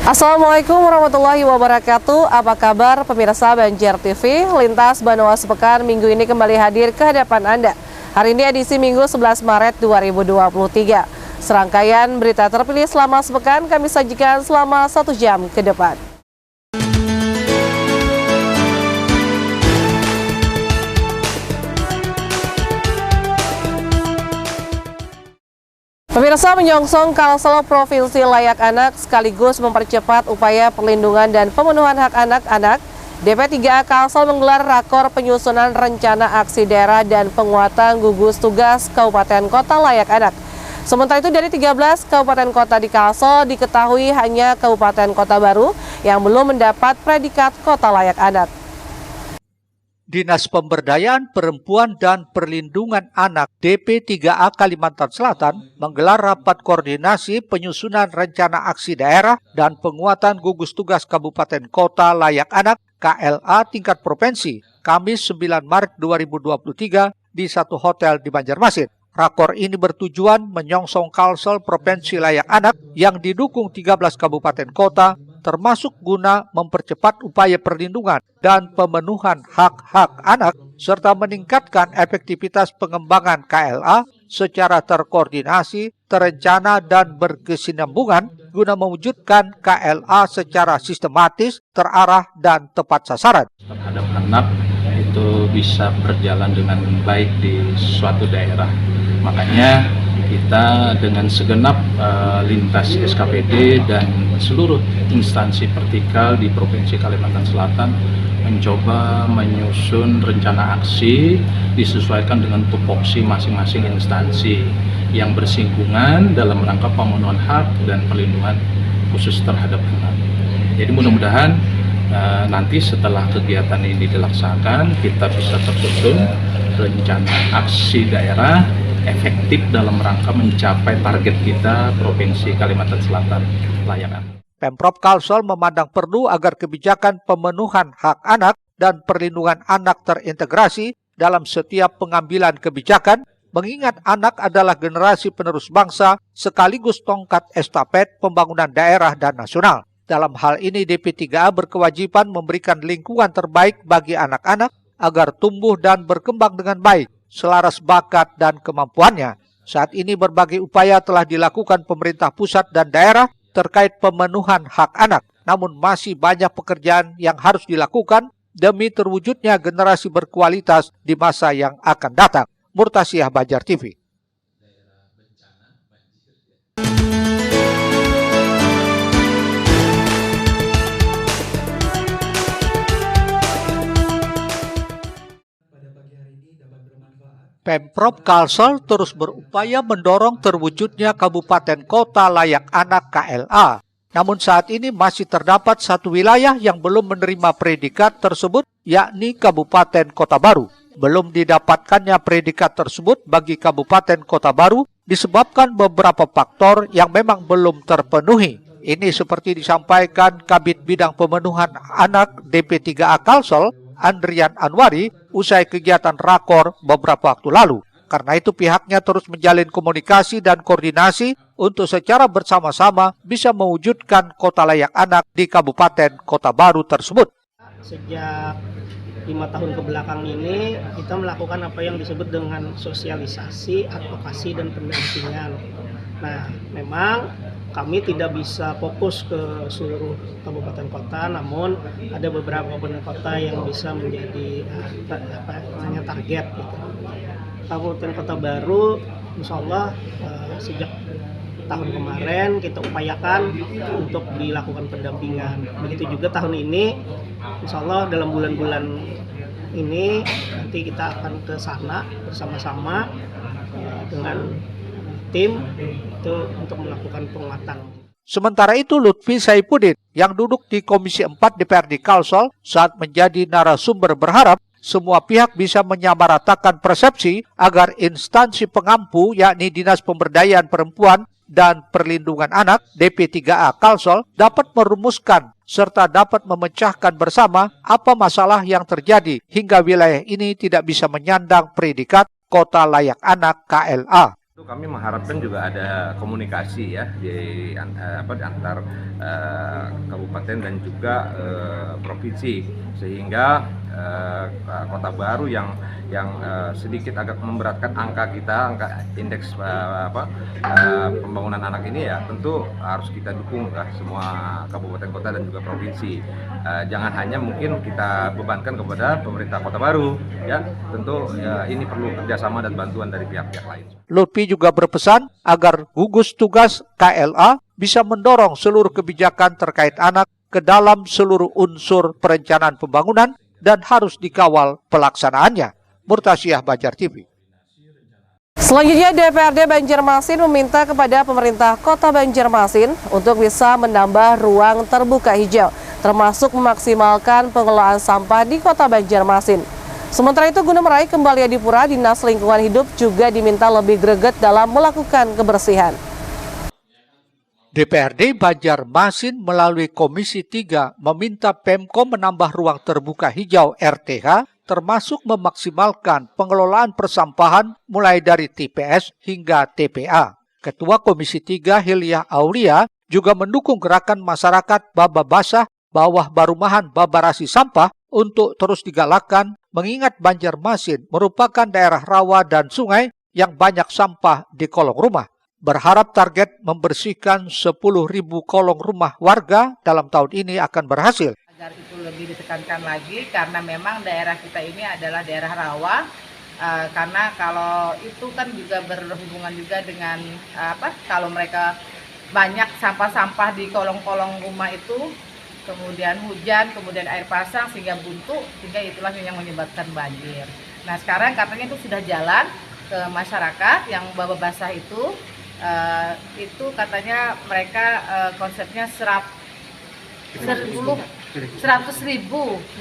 Assalamualaikum warahmatullahi wabarakatuh. Apa kabar pemirsa Banjar TV? Lintas Banoa Sepekan minggu ini kembali hadir ke hadapan Anda. Hari ini edisi Minggu 11 Maret 2023. Serangkaian berita terpilih selama sepekan kami sajikan selama 1 jam ke depan. Pemirsa, menyongsong Kalsel Provinsi Layak Anak sekaligus mempercepat upaya perlindungan dan pemenuhan hak anak-anak, DP3A Kalsel menggelar rakor penyusunan rencana aksi daerah dan penguatan gugus tugas Kabupaten Kota Layak Anak. Sementara itu dari 13 kabupaten kota di Kalsel diketahui hanya Kabupaten Kota Baru yang belum mendapat predikat Kota Layak Anak. Dinas Pemberdayaan Perempuan dan Perlindungan Anak DP3A Kalimantan Selatan menggelar rapat koordinasi penyusunan rencana aksi daerah dan penguatan gugus tugas Kabupaten Kota Layak Anak KLA tingkat provinsi Kamis 9 Maret 2023 di satu hotel di Banjarmasin. Rakor ini bertujuan menyongsong Kalsel Provinsi Layak Anak yang didukung 13 kabupaten kota, termasuk guna mempercepat upaya perlindungan dan pemenuhan hak-hak anak, serta meningkatkan efektivitas pengembangan KLA secara terkoordinasi, terencana, dan berkesinambungan guna mewujudkan KLA secara sistematis, terarah, dan tepat sasaran. Terhadap anak itu bisa berjalan dengan baik di suatu daerah. Makanya kita dengan segenap lintas SKPD dan seluruh instansi vertikal di Provinsi Kalimantan Selatan mencoba menyusun rencana aksi disesuaikan dengan tupoksi masing-masing instansi yang bersinggungan dalam rangka pemenuhan hak dan perlindungan khusus terhadap anak. Jadi mudah-mudahan nanti setelah kegiatan ini dilaksanakan kita bisa tersusun rencana aksi daerah efektif dalam rangka mencapai target kita Provinsi Kalimantan Selatan Layak Anak. Pemprov Kalsel memandang perlu agar kebijakan pemenuhan hak anak dan perlindungan anak terintegrasi dalam setiap pengambilan kebijakan, mengingat anak adalah generasi penerus bangsa sekaligus tongkat estafet pembangunan daerah dan nasional. Dalam hal ini DP3A berkewajiban memberikan lingkungan terbaik bagi anak-anak agar tumbuh dan berkembang dengan baik, selaras bakat dan kemampuannya. Saat ini berbagai upaya telah dilakukan pemerintah pusat dan daerah terkait pemenuhan hak anak. Namun masih banyak pekerjaan yang harus dilakukan demi terwujudnya generasi berkualitas di masa yang akan datang. Murtasiah, Banjar TV. Pemprov Kalsel terus berupaya mendorong terwujudnya Kabupaten Kota Layak Anak KLA. Namun saat ini masih terdapat satu wilayah yang belum menerima predikat tersebut, yakni Kabupaten Kota Baru. Belum didapatkannya predikat tersebut bagi Kabupaten Kota Baru disebabkan beberapa faktor yang memang belum terpenuhi. Ini seperti disampaikan Kabid Bidang Pemenuhan Anak DP3A Kalsel, Andrian Anwari, usai kegiatan rakor beberapa waktu lalu. Karena itu pihaknya terus menjalin komunikasi dan koordinasi untuk secara bersama-sama bisa mewujudkan kota layak anak di Kabupaten Kota Baru tersebut. Sejak 5 tahun kebelakang ini kita melakukan apa yang disebut dengan sosialisasi, advokasi, dan pendampingan. Nah, memang kami tidak bisa fokus ke seluruh kabupaten kota, namun ada beberapa kabupaten kota yang bisa menjadi target. Gitu. Kabupaten Kota Baru, insya Allah sejak tahun kemarin kita upayakan untuk dilakukan pendampingan. Begitu juga tahun ini, insya Allah dalam bulan-bulan ini nanti kita akan ke sana bersama-sama dengan tim itu untuk melakukan penguatan. Sementara itu Lutfi Saifuddin yang duduk di Komisi 4 DPRD Kalsel saat menjadi narasumber berharap semua pihak bisa menyamaratakan persepsi agar instansi pengampu yakni Dinas Pemberdayaan Perempuan dan Perlindungan Anak DP3A Kalsel dapat merumuskan serta dapat memecahkan bersama apa masalah yang terjadi hingga wilayah ini tidak bisa menyandang predikat Kota Layak Anak KLA. Kami mengharapkan juga ada komunikasi ya di antar kabupaten dan juga provinsi, sehingga kota baru yang sedikit agak memberatkan angka indeks pembangunan anak ini ya tentu harus kita dukung semua kabupaten kota dan juga provinsi. Jangan hanya mungkin kita bebankan kepada pemerintah kota baru ya, tentu ini perlu kerjasama dan bantuan dari pihak-pihak lain. Lutfi juga berpesan agar gugus tugas KLA bisa mendorong seluruh kebijakan terkait anak ke dalam seluruh unsur perencanaan pembangunan dan harus dikawal pelaksanaannya. Murtasyah, Banjar TV. Selanjutnya, DPRD Banjarmasin meminta kepada pemerintah Kota Banjarmasin untuk bisa menambah ruang terbuka hijau, termasuk memaksimalkan pengelolaan sampah di Kota Banjarmasin. Sementara itu, guna meraih kembali adipura, Dinas Lingkungan Hidup juga diminta lebih greget dalam melakukan kebersihan. DPRD Banjarmasin melalui Komisi 3 meminta Pemko menambah ruang terbuka hijau RTH, termasuk memaksimalkan pengelolaan persampahan mulai dari TPS hingga TPA. Ketua Komisi 3 Hilya Aulia juga mendukung gerakan masyarakat Baba Basah Bawah Barumahan Babarasi Sampah untuk terus digalakkan, mengingat Banjarmasin merupakan daerah rawa dan sungai yang banyak sampah di kolong rumah. Berharap target membersihkan 10.000 kolong rumah warga dalam tahun ini akan berhasil. Agar itu lebih ditekankan lagi, karena memang daerah kita ini adalah daerah rawa, karena kalau itu kan juga berhubungan juga dengan kalau mereka banyak sampah-sampah di kolong-kolong rumah itu, kemudian hujan, kemudian air pasang sehingga buntu, sehingga itulah yang menyebabkan banjir. Nah sekarang katanya itu sudah jalan ke masyarakat yang Baba Basah itu katanya mereka konsepnya 100.000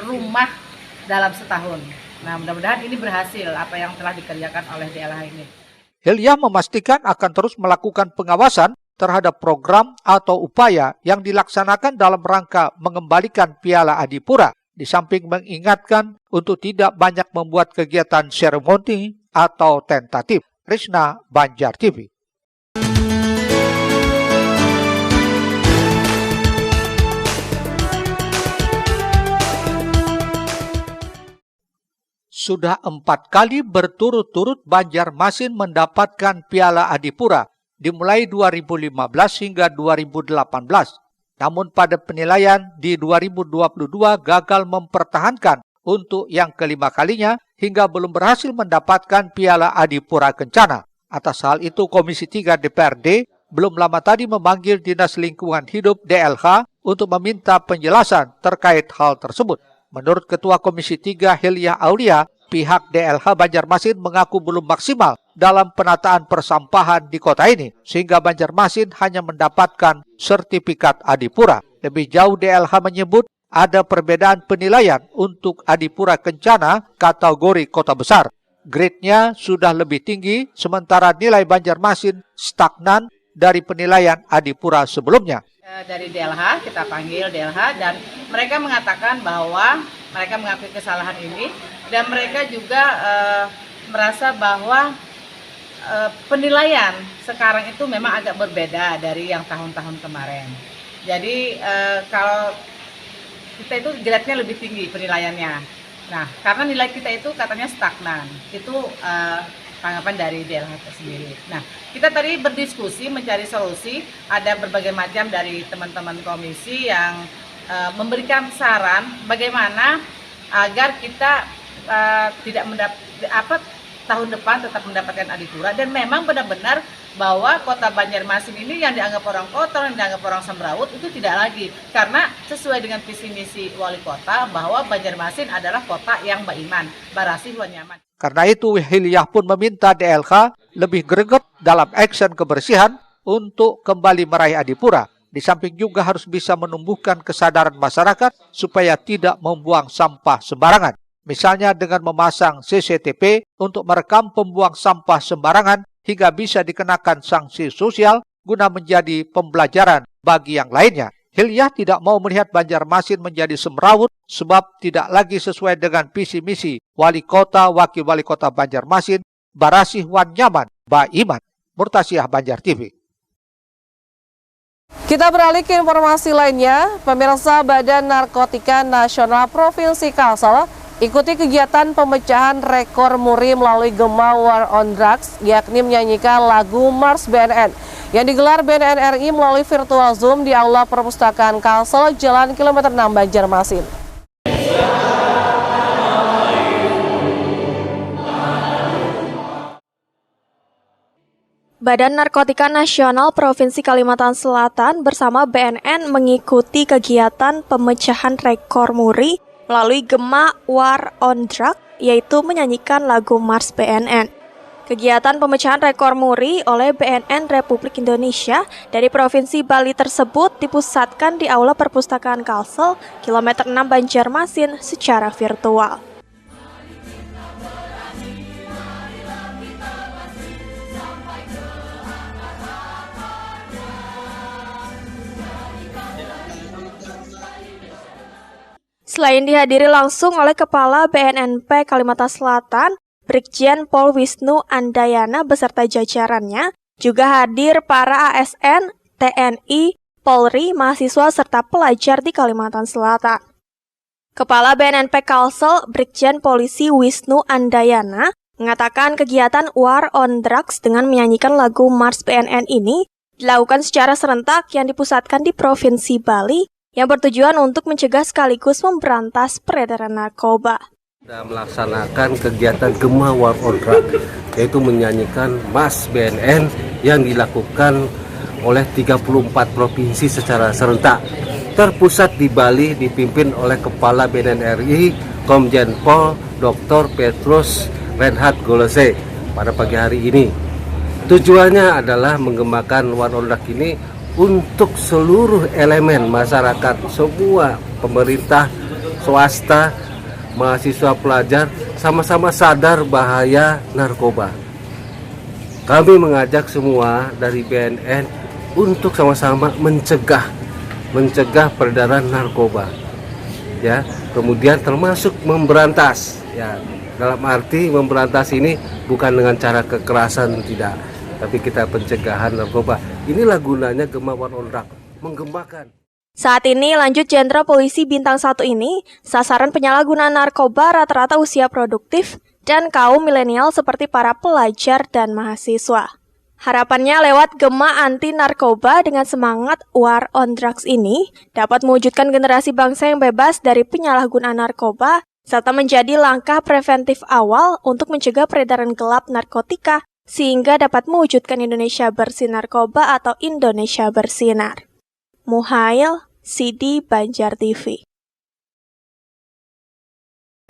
rumah dalam setahun. Nah mudah-mudahan ini berhasil apa yang telah dikerjakan oleh DLH ini. Hilya memastikan akan terus melakukan pengawasan terhadap program atau upaya yang dilaksanakan dalam rangka mengembalikan Piala Adipura, di samping mengingatkan untuk tidak banyak membuat kegiatan seremoni atau tentatif. Risna, Banjar TV. Sudah 4 kali berturut-turut Banjarmasin mendapatkan Piala Adipura, dimulai 2015 hingga 2018. Namun pada penilaian di 2022 gagal mempertahankan untuk yang kelima kalinya hingga belum berhasil mendapatkan Piala Adipura Kencana. Atas hal itu, Komisi 3 DPRD belum lama tadi memanggil Dinas Lingkungan Hidup DLH untuk meminta penjelasan terkait hal tersebut. Menurut Ketua Komisi 3 Hilya Aulia, pihak DLH Banjarmasin mengaku belum maksimal dalam penataan persampahan di kota ini, sehingga Banjarmasin hanya mendapatkan sertifikat Adipura. Lebih jauh, DLH menyebut ada perbedaan penilaian untuk Adipura Kencana kategori kota besar. Grade-nya sudah lebih tinggi, sementara nilai Banjarmasin stagnan dari penilaian Adipura sebelumnya. Dari DLH, kita panggil DLH dan mereka mengatakan bahwa mereka mengakui kesalahan ini dan mereka juga merasa bahwa penilaian sekarang itu memang agak berbeda dari yang tahun-tahun kemarin. Jadi kalau kita itu grade-nya lebih tinggi penilaiannya. Nah, karena nilai kita itu katanya stagnan, itu tanggapan dari DLH sendiri. Nah, kita tadi berdiskusi mencari solusi, ada berbagai macam dari teman-teman komisi yang memberikan saran bagaimana agar kita tidak tahun depan tetap mendapatkan Adipura, dan memang benar-benar bahwa kota Banjarmasin ini yang dianggap orang kotor, yang dianggap orang semrawut itu tidak lagi, karena sesuai dengan visi misi wali kota bahwa Banjarmasin adalah kota yang beriman, barasih wan nyaman. Karena itu, Hilyah pun meminta DLH lebih greget dalam action kebersihan untuk kembali meraih Adipura. Di samping juga harus bisa menumbuhkan kesadaran masyarakat supaya tidak membuang sampah sembarangan. Misalnya dengan memasang CCTV untuk merekam pembuang sampah sembarangan hingga bisa dikenakan sanksi sosial guna menjadi pembelajaran bagi yang lainnya. Hilyah tidak mau melihat Banjarmasin menjadi semrawut sebab tidak lagi sesuai dengan visi misi wali kota, wakil wali kota Banjarmasin, Barasih Wan Nyaman, Ba Iman. Murtasiah, Banjar TV. Kita beralih ke informasi lainnya. Pemirsa, Badan Narkotika Nasional Provinsi Kalsel ikuti kegiatan pemecahan rekor muri melalui Gema War on Drugs, yakni menyanyikan lagu Mars BNN yang digelar BNN RI melalui virtual Zoom di Aula Perpustakaan Kalsel, Jalan Kilometer 6 Banjarmasin. Badan Narkotika Nasional Provinsi Kalimantan Selatan bersama BNN mengikuti kegiatan pemecahan rekor muri melalui Gema War on Drugs, yaitu menyanyikan lagu Mars BNN. Kegiatan pemecahan rekor muri oleh BNN Republik Indonesia dari Provinsi Bali tersebut dipusatkan di Aula Perpustakaan Kalsel, Kilometer 6 Banjarmasin secara virtual. Selain dihadiri langsung oleh Kepala BNNP Kalimantan Selatan, Brigjen Pol Wisnu Andayana beserta jajarannya, juga hadir para ASN, TNI, Polri, mahasiswa serta pelajar di Kalimantan Selatan. Kepala BNNP Kalsel, Brigjen Polisi Wisnu Andayana, mengatakan kegiatan War on Drugs dengan menyanyikan lagu Mars BNN ini dilakukan secara serentak yang dipusatkan di Provinsi Bali, yang bertujuan untuk mencegah sekaligus memberantas peredaran narkoba. Kita melaksanakan kegiatan Gema War on Drugs, yaitu menyanyikan Mars BNN yang dilakukan oleh 34 provinsi secara serentak. Terpusat di Bali dipimpin oleh Kepala BNN RI, Komjen Pol Dr. Petrus Reinhard Golose pada pagi hari ini. Tujuannya adalah mengembangkan War on Drugs ini untuk seluruh elemen masyarakat, semua pemerintah, swasta, mahasiswa, pelajar, sama-sama sadar bahaya narkoba. Kami mengajak semua dari BNN untuk sama-sama mencegah peredaran narkoba. Ya, kemudian termasuk memberantas. Ya, dalam arti memberantas ini bukan dengan cara kekerasan, tidak, tapi kita pencegahan narkoba. Inilah gunanya Gema War on Drugs, menggemakan. Saat ini, lanjut Jenderal Polisi Bintang 1 ini, sasaran penyalahgunaan narkoba rata-rata usia produktif dan kaum milenial seperti para pelajar dan mahasiswa. Harapannya lewat Gema Anti Narkoba dengan semangat War on Drugs ini dapat mewujudkan generasi bangsa yang bebas dari penyalahgunaan narkoba serta menjadi langkah preventif awal untuk mencegah peredaran gelap narkotika sehingga dapat mewujudkan Indonesia bersih narkoba atau Indonesia bersinar. Muhail, Sidi, Banjar TV.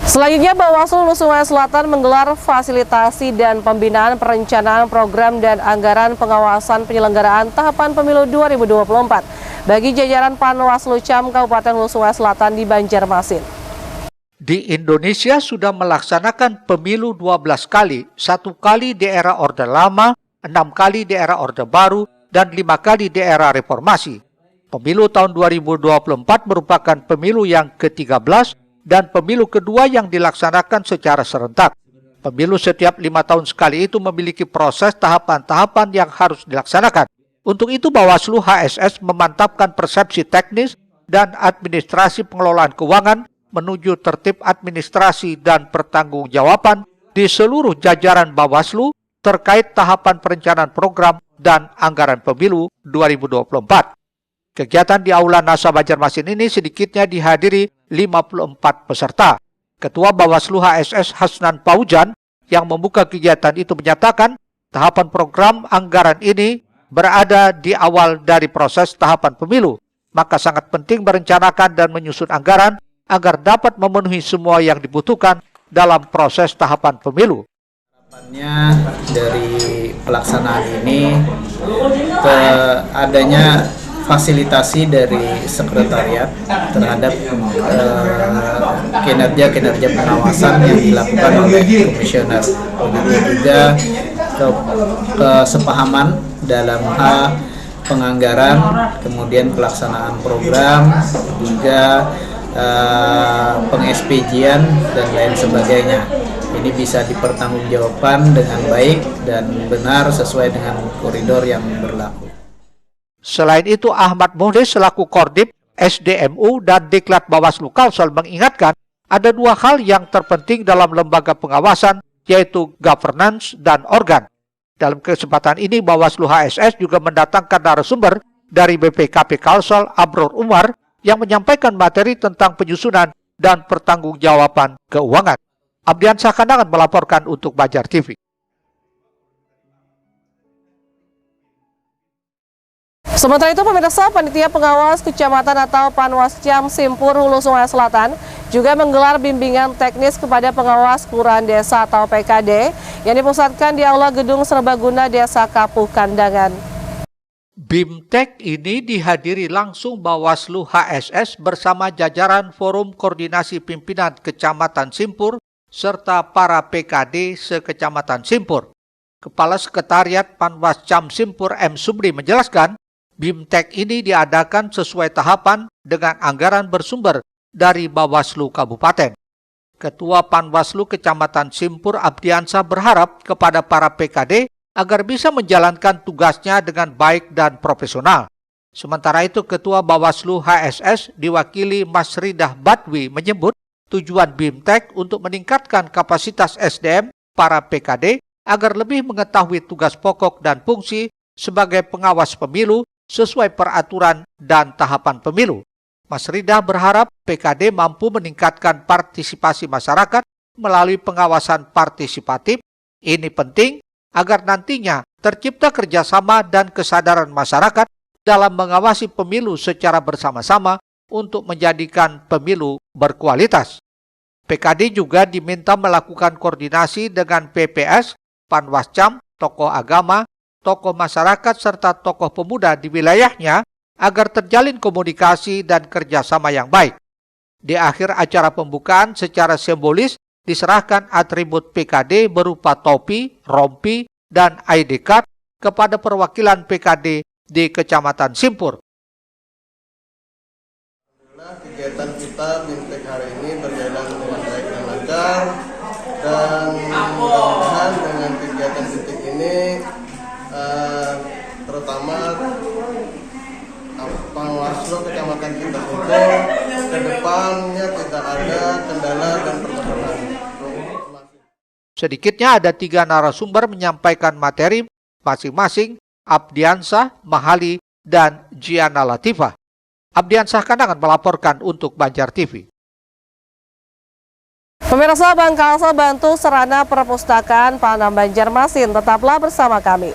Selanjutnya, Bawaslu Nusa Selatan menggelar fasilitasi dan pembinaan perencanaan program dan anggaran pengawasan penyelenggaraan tahapan pemilu 2024 bagi jajaran Panwaslu Cam Kabupaten Nusa Selatan di Banjarmasin. Di Indonesia sudah melaksanakan pemilu 12 kali, 1 kali di era Orde Lama, 6 kali di era Orde Baru, dan 5 kali di era Reformasi. Pemilu tahun 2024 merupakan pemilu yang ke-13 dan pemilu kedua yang dilaksanakan secara serentak. Pemilu setiap 5 tahun sekali itu memiliki proses tahapan-tahapan yang harus dilaksanakan. Untuk itu Bawaslu HSS memantapkan persepsi teknis dan administrasi pengelolaan keuangan menuju tertib administrasi dan pertanggungjawaban di seluruh jajaran Bawaslu terkait tahapan perencanaan program dan anggaran pemilu 2024. Kegiatan di Aula NASA Banjarmasin ini sedikitnya dihadiri 54 peserta. Ketua Bawaslu HSS Hasnan Paujan yang membuka kegiatan itu menyatakan tahapan program anggaran ini berada di awal dari proses tahapan pemilu, maka sangat penting merencanakan dan menyusun anggaran agar dapat memenuhi semua yang dibutuhkan dalam proses tahapan pemilu. Harapannya dari pelaksanaan ini adanya fasilitasi dari sekretariat terhadap kinerja pengawasan yang dilakukan oleh komisioner. Begitu juga kesepahaman dalam hal penganggaran, kemudian pelaksanaan program, juga peng-SPJ-an dan lain sebagainya. ini bisa dipertanggungjawabkan dengan baik dan benar sesuai dengan koridor yang berlaku. Selain itu, Ahmad Muhlis selaku Kordip, SDMU, dan Diklat Bawaslu Kalsel mengingatkan ada dua hal yang terpenting dalam lembaga pengawasan, yaitu governance dan organ. Dalam kesempatan ini, Bawaslu HSS juga mendatangkan narasumber dari BPKP Kalsel, Abror Umar, yang menyampaikan materi tentang penyusunan dan pertanggungjawaban keuangan. Abdiansyah Kandangan melaporkan untuk Banjar TV. Sementara itu, pemirsa, Panitia Pengawas Kecamatan atau Panwascam Simpur Hulu Sungai Selatan juga menggelar bimbingan teknis kepada pengawas Kelurahan Desa atau PKD yang dipusatkan di Aula Gedung Serbaguna Desa Kapuh Kandangan. BIMTEK ini dihadiri langsung Bawaslu HSS bersama jajaran Forum Koordinasi Pimpinan Kecamatan Simpur serta para PKD se-Kecamatan Simpur. Kepala Sekretariat Panwascam Simpur M. Sumri menjelaskan, BIMTEK ini diadakan sesuai tahapan dengan anggaran bersumber dari Bawaslu Kabupaten. Ketua Panwaslu Kecamatan Simpur Abdiansyah berharap kepada para PKD agar bisa menjalankan tugasnya dengan baik dan profesional. Sementara itu, Ketua Bawaslu HSS diwakili Mas Ridah Badwi menyebut tujuan BIMTEK untuk meningkatkan kapasitas SDM para PKD agar lebih mengetahui tugas pokok dan fungsi sebagai pengawas pemilu sesuai peraturan dan tahapan pemilu. Mas Ridah berharap PKD mampu meningkatkan partisipasi masyarakat melalui pengawasan partisipatif. Ini penting agar nantinya tercipta kerjasama dan kesadaran masyarakat dalam mengawasi pemilu secara bersama-sama untuk menjadikan pemilu berkualitas. PKD juga diminta melakukan koordinasi dengan PPS, Panwascam, tokoh agama, tokoh masyarakat, serta tokoh pemuda di wilayahnya agar terjalin komunikasi dan kerjasama yang baik. Di akhir acara pembukaan secara simbolis diserahkan atribut PKD berupa topi, rompi, dan ID card kepada perwakilan PKD di Kecamatan Simpur. Kegiatan kita BIMTEK hari ini berjalan dengan baik dan lancar, dan mudah-mudahan dengan kegiatan BIMTEK ini terutama Panwaslu Kecamatan kita itu ke depannya tidak ada kendala dan permasalahan. Sedikitnya ada 3 narasumber menyampaikan materi masing-masing, Abdiansyah, Mahali, dan Giana Latifah. Abdiansyah Kandangan melaporkan untuk Banjar TV. Pemirsa, Bank Kalsel bantu sarana perpustakaan Panam Banjarmasin. Tetaplah bersama kami.